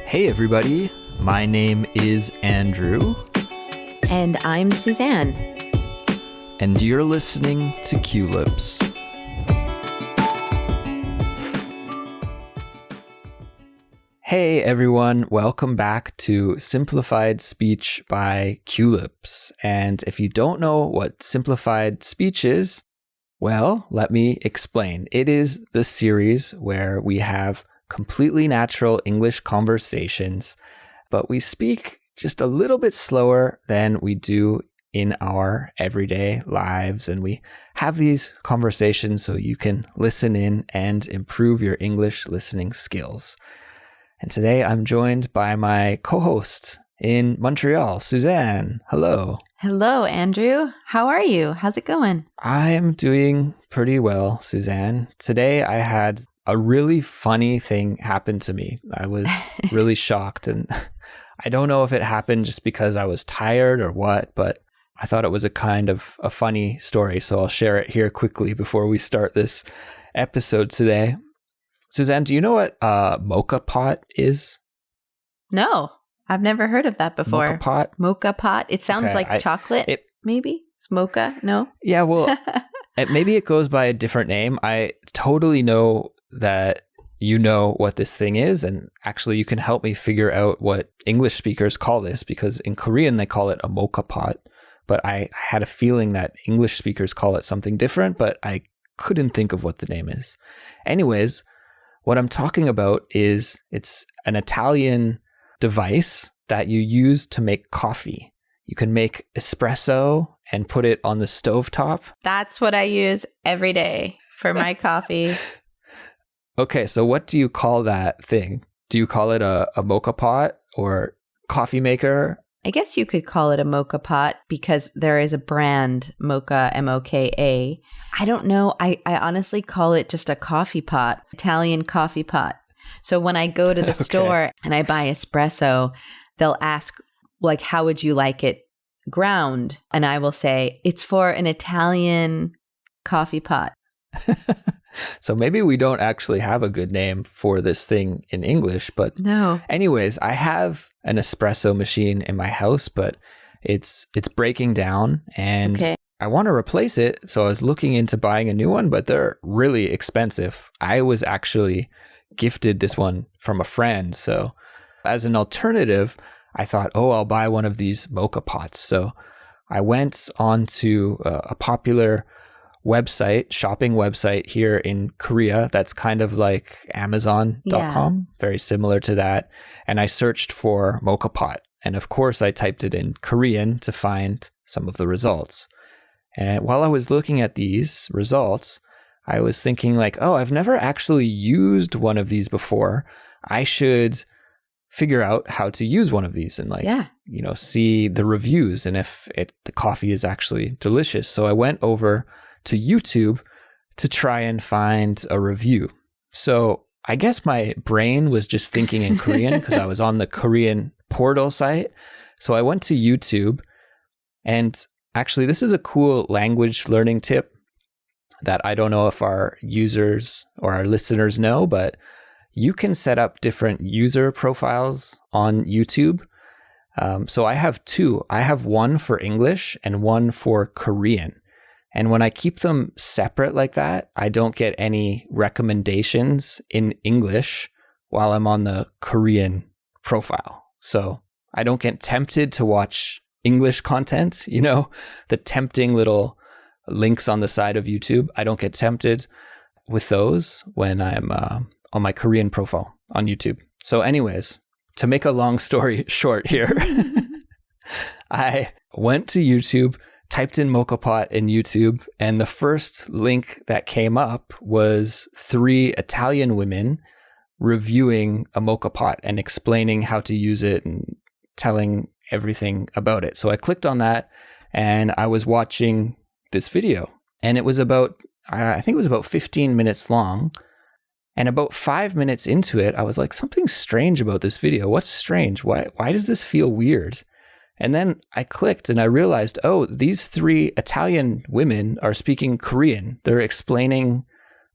Hey everybody, my name is Andrew. And I'm Suzanne. And you're listening to Culips. Hey everyone, welcome back to Simplified Speech by Culips. And if you don't know what Simplified Speech is, well, let me explain. It is the series where we have completely natural English conversations, but we speak just a little bit slower than we do in our everyday lives. And we have these conversations so you can listen in and improve your English listening skills. And today I'm joined by my co-host in Montreal, Suzanne. Hello. Hello, Andrew. How are you? How's it going? I'm doing pretty well, Suzanne. Today I had a really funny thing happen to me. I was really shocked, and I don't know if it happened just because I was tired or what, but I thought it was a kind of a funny story, so I'll share it here quickly before we start this episode today. Suzanne, do you know what mocha pot is? No, I've never heard of that before. Mocha pot? Mocha pot. It sounds like chocolate, maybe? It's mocha? No? Yeah, well, maybe it goes by a different name. I totally know that you know what this thing is, and actually you can help me figure out what English speakers call this, because in Korean they call it a mocha pot, but I had a feeling that English speakers call it something different, but I couldn't think of what the name is. Anyways, what I'm talking about is it's an Italian device that you use to make coffee. You can make espresso and put it on the stovetop. That's what I use every day for my coffee. Okay, so what do you call that thing? Do you call it a mocha pot or coffee maker? I guess you could call it a mocha pot because there is a brand, Mocha, M-O-K-A. I don't know. I honestly call it just a coffee pot, Italian coffee pot. So when I go to the store and I buy espresso, they'll ask, like, how would you like it ground? And I will say, it's for an Italian coffee pot. So maybe we don't actually have a good name for this thing in English, but no. Anyways, I have an espresso machine in my house, but it's breaking down and I want to replace it. So I was looking into buying a new one, but they're really expensive. I was actually gifted this one from a friend. So as an alternative, I thought, I'll buy one of these mocha pots. So I went on to a popular shopping website here in Korea that's kind of like Amazon.com, very similar to that. And I searched for mocha pot. And of course, I typed it in Korean to find some of the results. And while I was looking at these results, I was thinking like, I've never actually used one of these before. I should figure out how to use one of these and see the reviews and if the coffee is actually delicious. So I went over to YouTube to try and find a review. So I guess my brain was just thinking in Korean because I was on the Korean portal site. So I went to YouTube, and actually this is a cool language learning tip that I don't know if our users or our listeners know, but you can set up different user profiles on YouTube. So I have two. I have one for English and one for Korean. And when I keep them separate like that, I don't get any recommendations in English while I'm on the Korean profile. So I don't get tempted to watch English content, the tempting little links on the side of YouTube. I don't get tempted with those when I'm on my Korean profile on YouTube. So anyways, to make a long story short here, I went to YouTube, typed in mocha pot in YouTube, and the first link that came up was 3 Italian women reviewing a mocha pot and explaining how to use it and telling everything about it. So I clicked on that and I was watching this video, and it was about 15 minutes long. And about 5 minutes into it, I was like, something's strange about this video. What's strange? Why does this feel weird? And then I clicked and I realized, these 3 Italian women are speaking Korean. They're explaining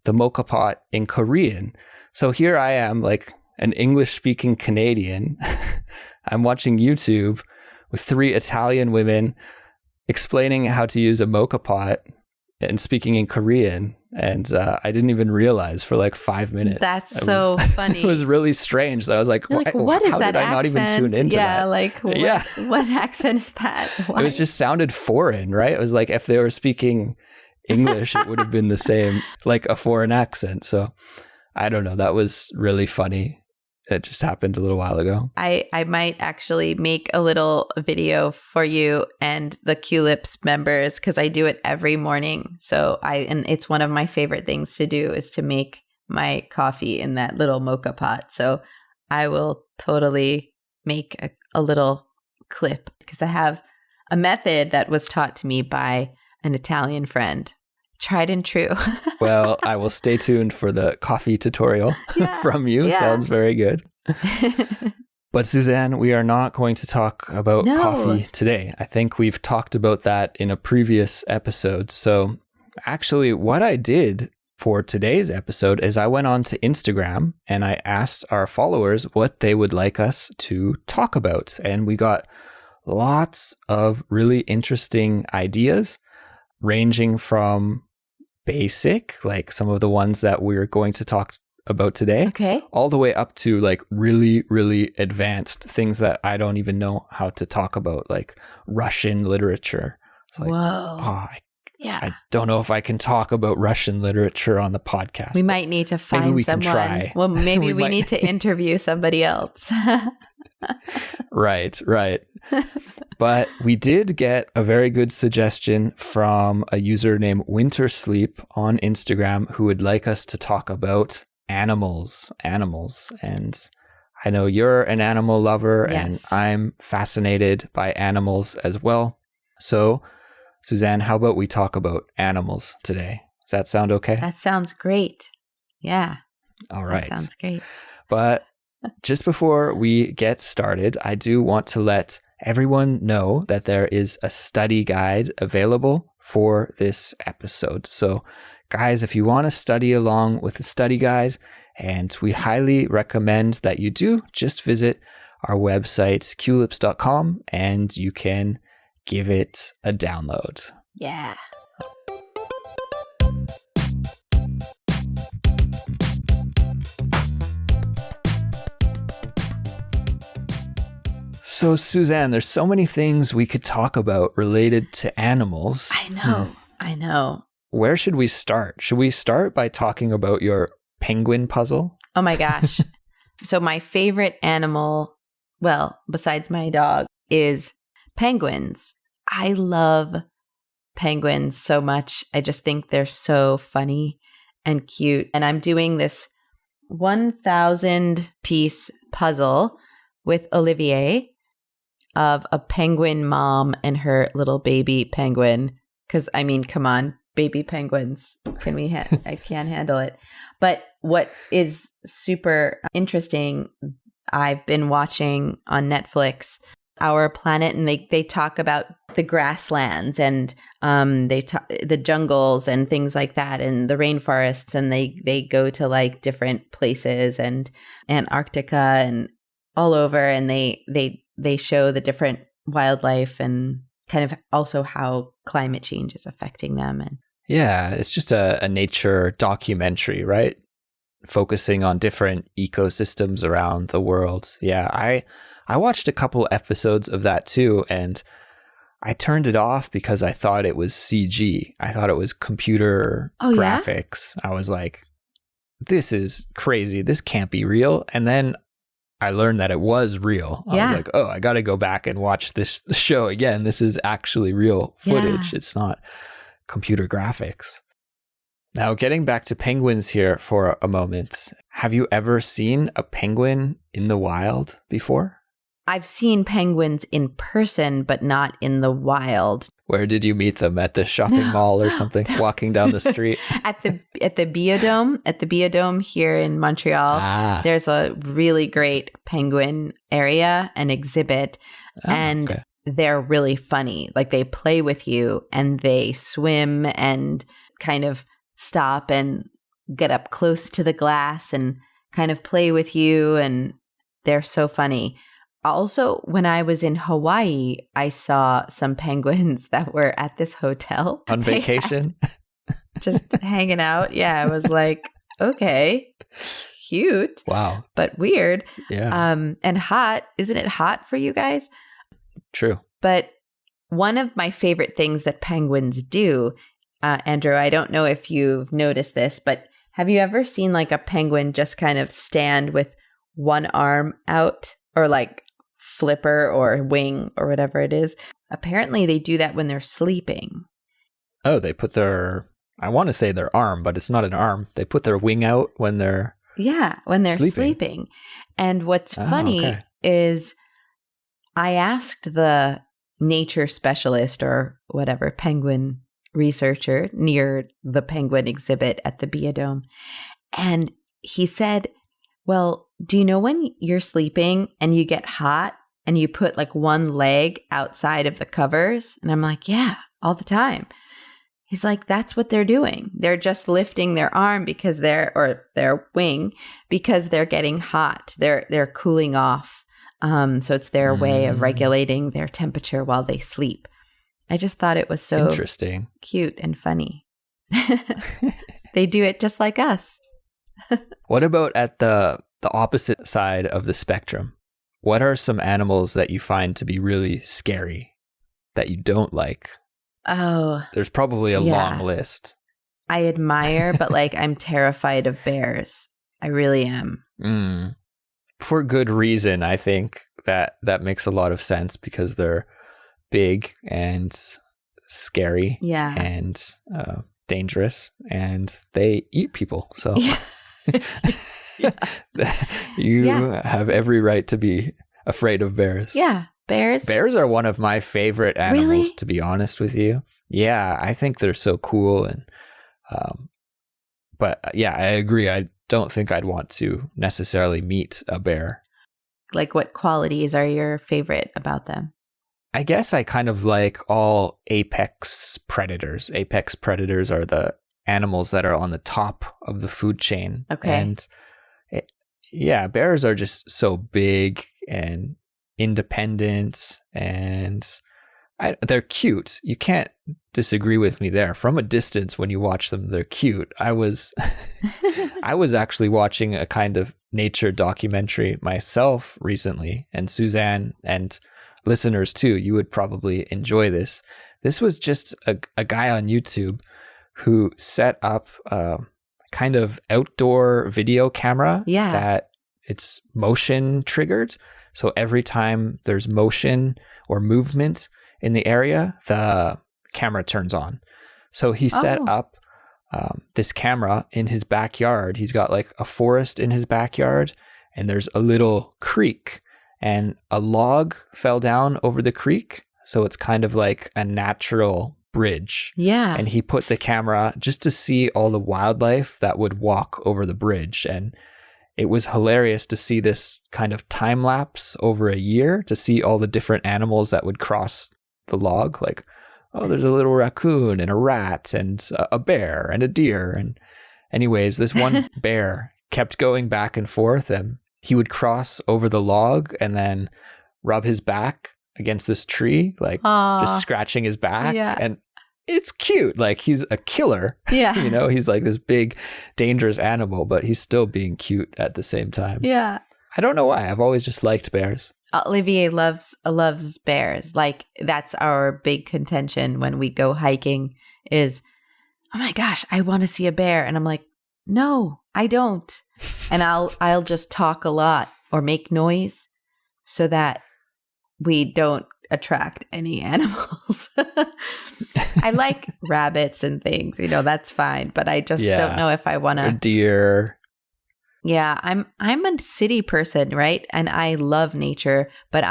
the mocha pot in Korean. So here I am, like an English-speaking Canadian. I'm watching YouTube with 3 Italian women explaining how to use a mocha pot and speaking in Korean. And I didn't even realize for like 5 minutes. That's so funny. It was really strange. That I was like, what is how that did I not even tune into that? What accent is that? Why? It was just sounded foreign, right? It was like if they were speaking English, it would have been the same, like a foreign accent. So I don't know. That was really funny. It just happened a little while ago. I might actually make a little video for you and the Culips members because I do it every morning. And it's one of my favorite things to do is to make my coffee in that little mocha pot. So I will totally make a little clip because I have a method that was taught to me by an Italian friend. Tried and true. Well, I will stay tuned for the coffee tutorial from you. Yeah. Sounds very good. But Suzanne, we are not going to talk about coffee today. I think we've talked about that in a previous episode. So actually what I did for today's episode is I went on to Instagram and I asked our followers what they would like us to talk about. And we got lots of really interesting ideas ranging from basic, like some of the ones that we're going to talk about today, all the way up to like really, really advanced things that I don't even know how to talk about, like Russian literature. It's like, I don't know if I can talk about Russian literature on the podcast. We might need to find someone. Can try. Well, maybe we need to interview somebody else. Right. But we did get a very good suggestion from a user named Wintersleep on Instagram who would like us to talk about animals. And I know you're an animal lover, and I'm fascinated by animals as well. So, Suzanne, how about we talk about animals today? Does that sound okay? That sounds great. Yeah. All right. That sounds great. But just before we get started, I do want to let everyone know that there is a study guide available for this episode. So guys, if you want to study along with the study guide, and we highly recommend that you do, just visit our website, culips.com, and you can give it a download. Yeah. So, Suzanne, there's so many things we could talk about related to animals. I know. Where should we start? Should we start by talking about your penguin puzzle? Oh my gosh. So my favorite animal, well, besides my dog, is penguins. I love penguins so much. I just think they're so funny and cute. And I'm doing this 1,000 piece puzzle with Olivier of a penguin mom and her little baby penguin. Because, I mean, come on, baby penguins. Can we? I can't handle it. But what is super interesting, I've been watching on Netflix Our Planet, and they talk about the grasslands and the jungles and things like that, and the rainforests, and they go to like different places and Antarctica and all over, and they show the different wildlife and kind of also how climate change is affecting them. And yeah, it's just a nature documentary, right? Focusing on different ecosystems around the world. Yeah, I watched a couple episodes of that too, and I turned it off because I thought it was CG. I thought it was computer graphics. Yeah? I was like, this is crazy. This can't be real. And then I learned that it was real. I was like, oh, I got to go back and watch this show again. This is actually real footage. Yeah. It's not computer graphics. Now, getting back to penguins here for a moment. Have you ever seen a penguin in the wild before? I've seen penguins in person, but not in the wild. Where did you meet them? At the shopping mall or something? Walking down the street? At the Biodome. At the Biodome here in Montreal. There's a really great penguin area, an exhibit. And they're really funny. Like they play with you and they swim and kind of stop and get up close to the glass and kind of play with you, and they're so funny. Also, when I was in Hawaii, I saw some penguins that were at this hotel. On vacation? Just hanging out. Yeah, I was like, okay, cute. Wow. But weird. Yeah. And hot. Isn't it hot for you guys? True. But one of my favorite things that penguins do, Andrew, I don't know if you've noticed this, but have you ever seen like a penguin just kind of stand with one arm out, or like flipper or wing or whatever it is? Apparently they do that when they're sleeping. Oh, they put their, I want to say their arm, but it's not an arm. They put their wing out when they're when they're sleeping. And what's funny is I asked the nature specialist or whatever, penguin researcher near the penguin exhibit at the Biodome, and he said, well, do you know when you're sleeping and you get hot and you put like one leg outside of the covers? And I'm like, yeah, all the time. He's like, that's what they're doing. They're just lifting their arm because or their wing, because they're getting hot. They're cooling off. So it's their way of regulating their temperature while they sleep. I just thought it was so interesting, cute and funny. They do it just like us. What about at the opposite side of the spectrum? What are some animals that you find to be really scary that you don't like? Oh, there's probably a long list. I admire, but like I'm terrified of bears. I really am. For good reason, I think that makes a lot of sense, because they're big and scary and dangerous, and they eat people. So you have every right to be afraid of bears. Yeah, bears. Bears are one of my favorite animals, to be honest with you. Yeah, I think they're so cool, and but yeah, I agree. I don't think I'd want to necessarily meet a bear. Like, what qualities are your favorite about them? I guess I kind of like all apex predators. Apex predators are the animals that are on the top of the food chain. Okay. And bears are just so big and independent, and they're cute. You can't disagree with me there. From a distance, when you watch them, they're cute. I was actually watching a kind of nature documentary myself recently, and Suzanne and listeners too, you would probably enjoy this. This was just a guy on YouTube who set up a kind of outdoor video camera that it's motion triggered. So every time there's motion or movement in the area, the camera turns on. So he set up this camera in his backyard. He's got like a forest in his backyard, and there's a little creek, and a log fell down over the creek. So it's kind of like a natural bridge. Yeah. And he put the camera just to see all the wildlife that would walk over the bridge. And it was hilarious to see this kind of time lapse over a year, to see all the different animals that would cross the log. Like, oh, there's a little raccoon and a rat and a bear and a deer. And anyways, this one bear kept going back and forth, and he would cross over the log and then rub his back against this tree, like just scratching his back. Yeah. And it's cute. Like, he's a killer. Yeah. You know, he's like this big, dangerous animal, but he's still being cute at the same time. Yeah. I don't know why. I've always just liked bears. Olivier loves bears. Like, that's our big contention when we go hiking is, oh my gosh, I want to see a bear. And I'm like, no, I don't. And I'll just talk a lot or make noise so that we don't attract any animals. I like rabbits and things, that's fine. But I just don't know if I want to. Deer. Yeah, I'm a city person, right? And I love nature, but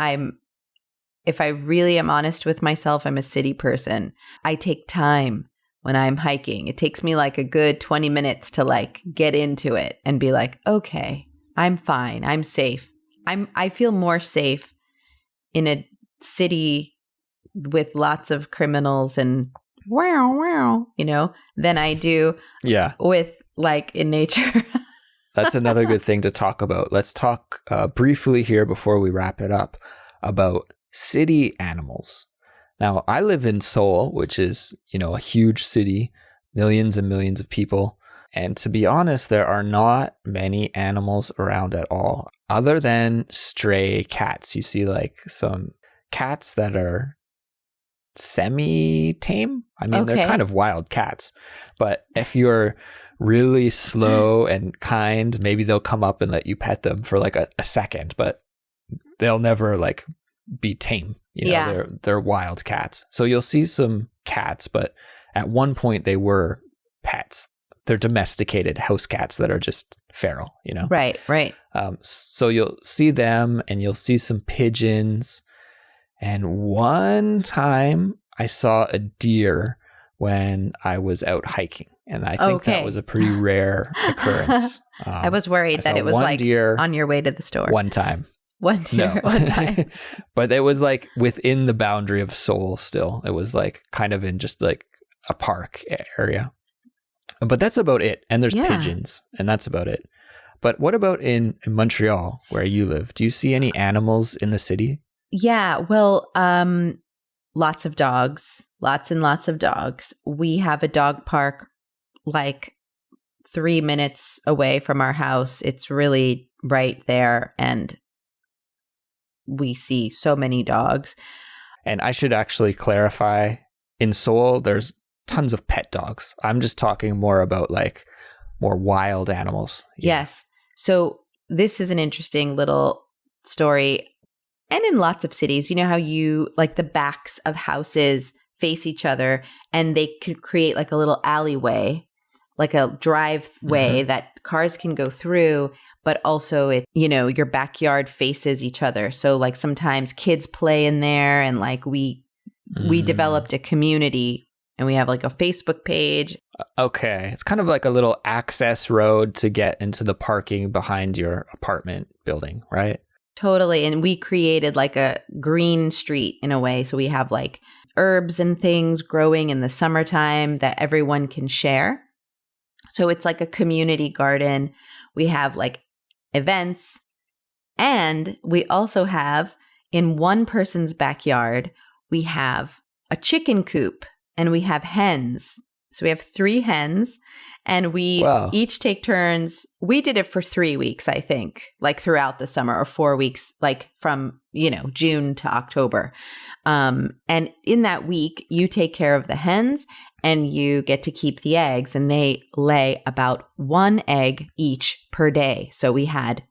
if I really am honest with myself, I'm a city person. I take time when I'm hiking. It takes me like a good 20 minutes to like get into it and be like, okay, I'm fine. I'm safe. I feel more safe in a city with lots of criminals and wow, than I do with like in nature. That's another good thing to talk about. Let's talk briefly here before we wrap it up about city animals. Now, I live in Seoul, which is, a huge city, millions and millions of people. And to be honest, there are not many animals around at all, other than stray cats. You see like some cats that are semi-tame. I mean, they're kind of wild cats. But if you're really slow and kind, maybe they'll come up and let you pet them for like a second, but they'll never like be tame. They're wild cats. So you'll see some cats, but at one point they were pets. They're domesticated house cats that are just feral, Right. So you'll see them and you'll see some pigeons. And one time I saw a deer when I was out hiking. And I think that was a pretty rare occurrence. I was worried that it was like deer on your way to the store. One time. One deer, one time. But it was like within the boundary of Seoul still. It was like kind of in just like a park area. But that's about it. And there's pigeons, and that's about it. But what about in Montreal, where you live? Do you see any animals in the city? Yeah, well, lots of dogs, lots and lots of dogs. We have a dog park like 3 minutes away from our house. It's really right there, and we see so many dogs. And I should actually clarify, in Seoul, there's tons of pet dogs. I'm just talking more about like more wild animals. Yes. So this is an interesting little story. And in lots of cities, you know how you like the backs of houses face each other and they could create like a little alleyway, like a driveway that cars can go through, but also your backyard faces each other. So like sometimes kids play in there, and like we developed a community. And we have like a Facebook page. Okay. It's kind of like a little access road to get into the parking behind your apartment building, right? Totally. And we created like a green street in a way. So we have like herbs and things growing in the summertime that everyone can share. So it's like a community garden. We have like events. And we also have in one person's backyard, we have a chicken coop. And we have hens. So we have 3 hens, and we each take turns. We did it for 3 weeks, I think, like throughout the summer, or 4 weeks, like from, June to October. And in that week, you take care of the hens and you get to keep the eggs, and they lay about 1 egg each per day. So we had,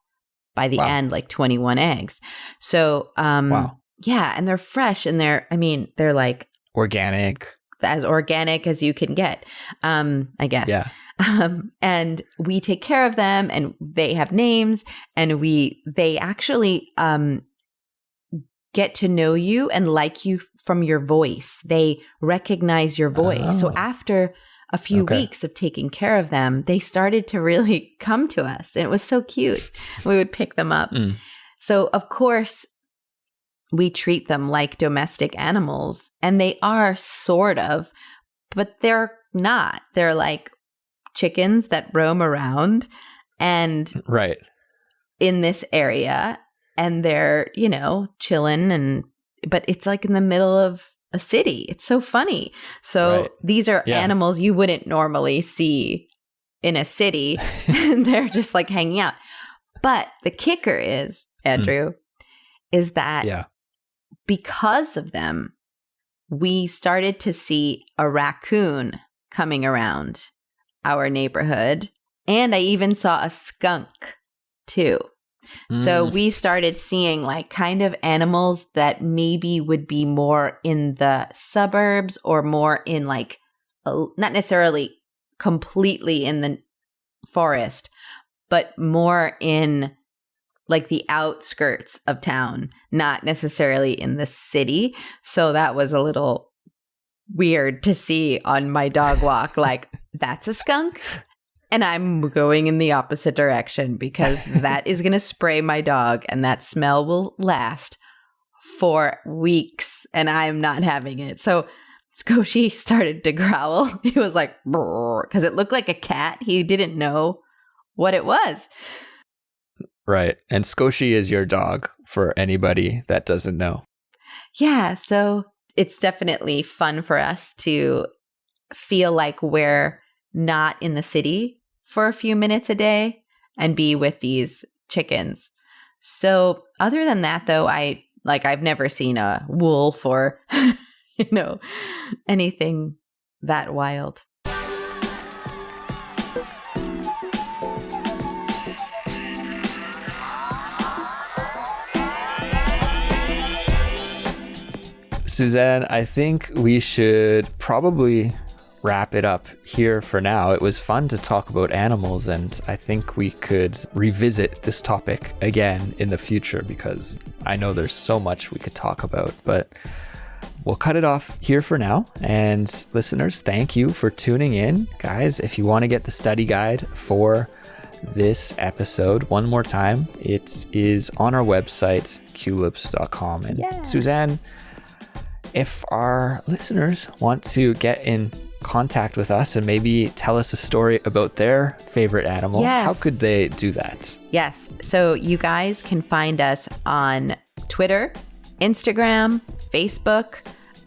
by the end, like 21 eggs. So, yeah, and they're fresh, and they're like as organic as you can get, I guess. Yeah. And we take care of them, and they have names, and they actually get to know you and like you from your voice. They recognize your voice. Oh. So after a few weeks of taking care of them, they started to really come to us, and it was so cute. We would pick them up. So of course, we treat them like domestic animals, and they are sort of, but they're not. They're like chickens that roam around and in this area, and they're, chilling, but it's like in the middle of a city. It's so funny. So these are animals you wouldn't normally see in a city, and they're just like hanging out. But the kicker is, Andrew, is that because of them, we started to see a raccoon coming around our neighborhood. And I even saw a skunk too. So we started seeing like kind of animals that maybe would be more in the suburbs, or more in like, not necessarily completely in the forest, but more in like the outskirts of town, not necessarily in the city. So that was a little weird to see on my dog walk, like, that's a skunk, and I'm going in the opposite direction because that is going to spray my dog, and that smell will last for weeks, and I'm not having it. So Scoshi started to growl. He was like, because it looked like a cat. He didn't know what it was. Right. And Skoshi is your dog for anybody that doesn't know. Yeah. So it's definitely fun for us to feel like we're not in the city for a few minutes a day and be with these chickens. So other than that, though, I've never seen a wolf or, anything that wild. Suzanne, I think we should probably wrap it up here for now. It was fun to talk about animals, and I think we could revisit this topic again in the future because I know there's so much we could talk about, but we'll cut it off here for now. And listeners, thank you for tuning in. Guys, if you want to get the study guide for this episode one more time, it is on our website, culips.com. And Suzanne, if our listeners want to get in contact with us and maybe tell us a story about their favorite animal, how could they do that? Yes. So you guys can find us on Twitter, Instagram, Facebook,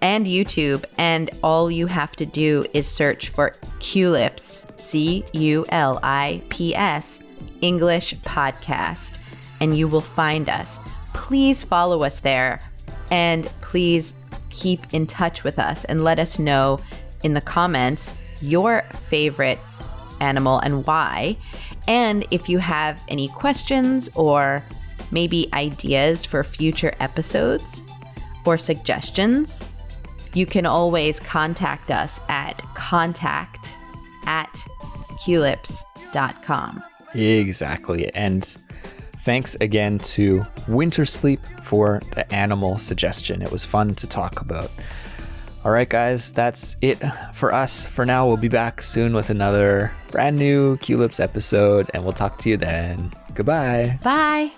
and YouTube. And all you have to do is search for Culips, Culips, English podcast, and you will find us. Please follow us there, and please keep in touch with us and let us know in the comments your favorite animal and why. And if you have any questions or maybe ideas for future episodes or suggestions, you can always contact us at contact@culips.com. Exactly. And thanks again to Winter Sleep for the animal suggestion. It was fun to talk about. All right, guys, that's it for us for now. We'll be back soon with another brand new Culips episode, and we'll talk to you then. Goodbye. Bye.